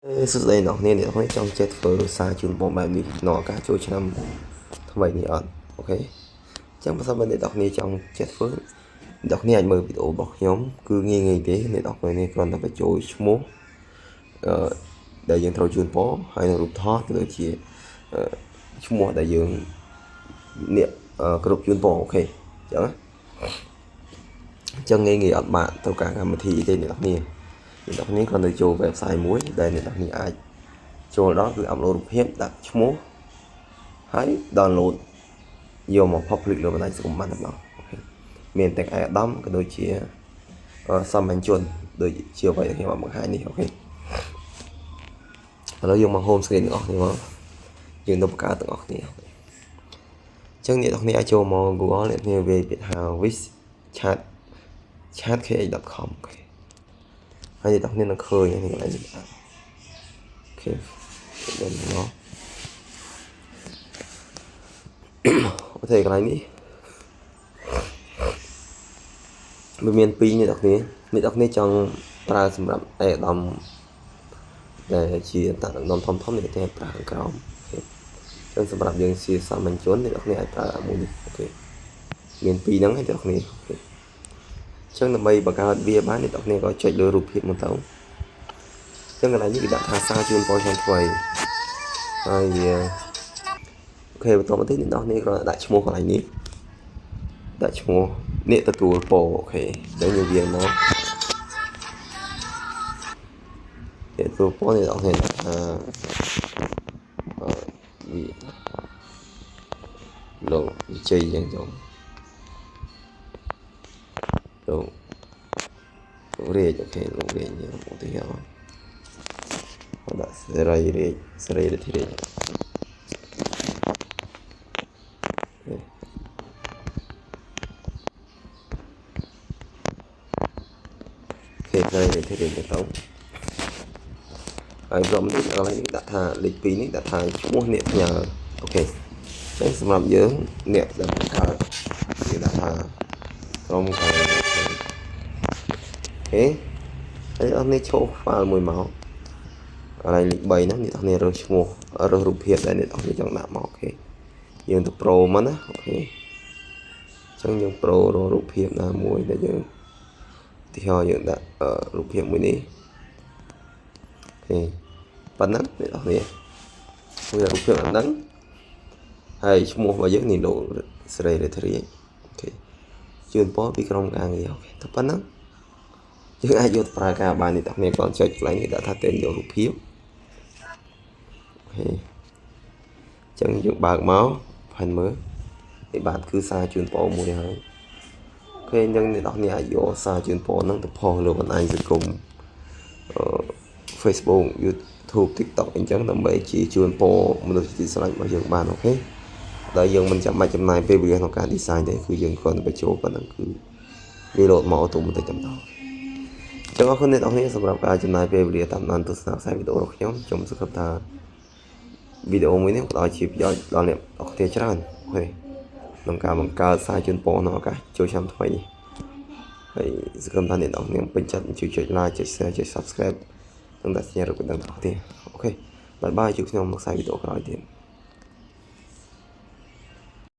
សួស្តីអ្នកនរអ្នកខ្ញុំចង់ចេះធ្វើសារជូនបងបែបនេះក្នុងឱកាសចូលឆ្នាំថ្មីនេះអត់អូខេអញ្ចឹងបើសិនបើអ្នកនរចង់ចេះធ្វើអ្នកនរអាចមើលវីដេអូរបស់ខ្ញុំគឺងាយទេអ្នកនរគ្រាន់តែបញ្ចូលឈ្មោះដែលយើងត្រូវជូនបងហើយនឹងរូបថតក៏ដូចជាឈ្មោះដែលយើងអ្នកគ្រប់ជូនបងអូខេអញ្ចឹងងាយអត់បាក់ទៅការកម្មវិធីទេអ្នកនរគ្រាន់តែចូល website មួយដែលអ្នកនរអាចចូលដល់គឺ upload រូបភាពដាក់ឈ្មោះហើយ download យកមក public លើបណ្ដាញសង្គមបានទាំងអស់អូខេមានទាំងឯកឧត្តមក៏ដូចជាសាមញ្ញជនដូចជាអ្វីដែលខ្ញុំបានបង្ហាញនេះអូខេឥឡូវយើងមក home screen ទាំងអស់នេះមកយើងទៅបង្កើតទាំងអស់គ្នាអញ្ចឹងអ្នកនរអាចចូលមក Google អ្នកនរវាយពាក្យថា chat.kh.com អូខេហើយអ្នកនរនឹងឃើញនេះកន្លែងនេះអូខេដល់មកអូខេកន្លែងនេះវាមាន2អ្នកនរចង់ប្រើសម្រាប់ឯកឧត្តមដែលជាតននំធំអ្នកនរប្រើខាងក្រោមអូខេចឹងសម្រាប់យើងជាសាមញ្ញជនអ្នកនរអាចប្រើមួយនេះអូខេមាន2ហ្នឹងហើយអ្នកនរអូខេចឹងដើម្បីបង្កើតវាបានអ្នកនរក៏ចុចលើរូបភាពមកទៅចឹងកន្លែងនេះគេដាក់ថាសារជូនបងឆ្នាំថ្មីហើយវាអូខេបន្តមកទៀតអ្នកនរគ្រាន់តែដាក់ឈ្មោះកន្លែងនេះដាក់ឈ្មោះអ្នកទទួលពរអូខេដល់យើងវាមកអ្នកទទួលពរអ្នកនរដាក់ថាលោកវិជ័យយ៉ាងទៅលោករាជអូខេលោករាជនេះឧទាហរណ៍ដាក់សេរីរាជសេរីរាជគេសេរីរាជទៅហើយក្រុមនេះកន្លែងនេះដាក់ថាលេខ2នេះដាក់ថាឈ្មោះអ្នកផ្ញើអូខេចឹងសម្រាប់យើងអ្នកដែលបង្កើតគេដាក់ថាក្រុមកន្លែងអូខេហើយអស់នេះឈោហ្វាល់មួយមកកន្លែងលេខ3ហ្នឹងអ្នកនររើសឈ្មោះរើសរូបភាពដែលអ្នកនរចង់ដាក់មកអូខេយើងទៅ Pro មកណាអូខេអញ្ចឹងយើង Pro រូបភាពណាមួយដែលយើងទីហោយើងដាក់រូបភាពមួយនេះអូខេប៉ុណ្ណឹងអ្នកនរមួយរូបភាពហ្នឹងហើយឈ្មោះរបស់យើងនេះលោកសេរីរាជអូខេជូនពរពីក្រុមការងារអូខេតែប៉ុណ្ណឹងយើងអាចយកទៅប្រើការបាននេះអ្នកគ្រាន់ចុចកន្លែងនេះដាក់ថាtênយករូបភាពអូខេអញ្ចឹងយើងបើកមកផាន់មើលនេះបាទគឺសារជូនពរមួយហើយអូខេអញ្ចឹងអ្នកនរអាចយកសារជូនពរហ្នឹងទៅផុសលើបណ្ដាញសង្គមFacebook YouTube TikTok អញ្ចឹងដើម្បីជាជូនពរមនុស្សទីស្រឡាញ់របស់យើងបានអូខេដែលយើងមិនចាំបាច់ចំណាយពេលវេលាក្នុងការ design ទេគឺយើងគ្រាន់តែបញ្ចូលប៉ុណ្ណឹងគឺវាលោតមកអូតូម៉ាទិកតែម្ដងចឹងអរគុណអ្នកនរសម្រាប់ការចំណាយពេលវេលាតាមដានទស្សនាខ្សែវីដេអូរបស់ខ្ញុំខ្ញុំសង្ឃឹមថាវីដេអូមួយនេះផ្ដល់ជាប្រយោជន៍ដល់អ្នកនរច្រើនអូខេក្នុងការបង្កើតសារជូនពរក្នុងឱកាសចូលឆ្នាំថ្មីនេះហើយសង្ឃឹមថាអ្នកនរពេញចិត្តជួយចុច like ចុច share ចុច subscribe និងដាក់សញ្ញារូបកណ្ដឹងទាំងអស់គ្នាអូខេបាយបាយជួបខ្ញុំក្នុងខ្សែវីដេអូក្រោយទៀត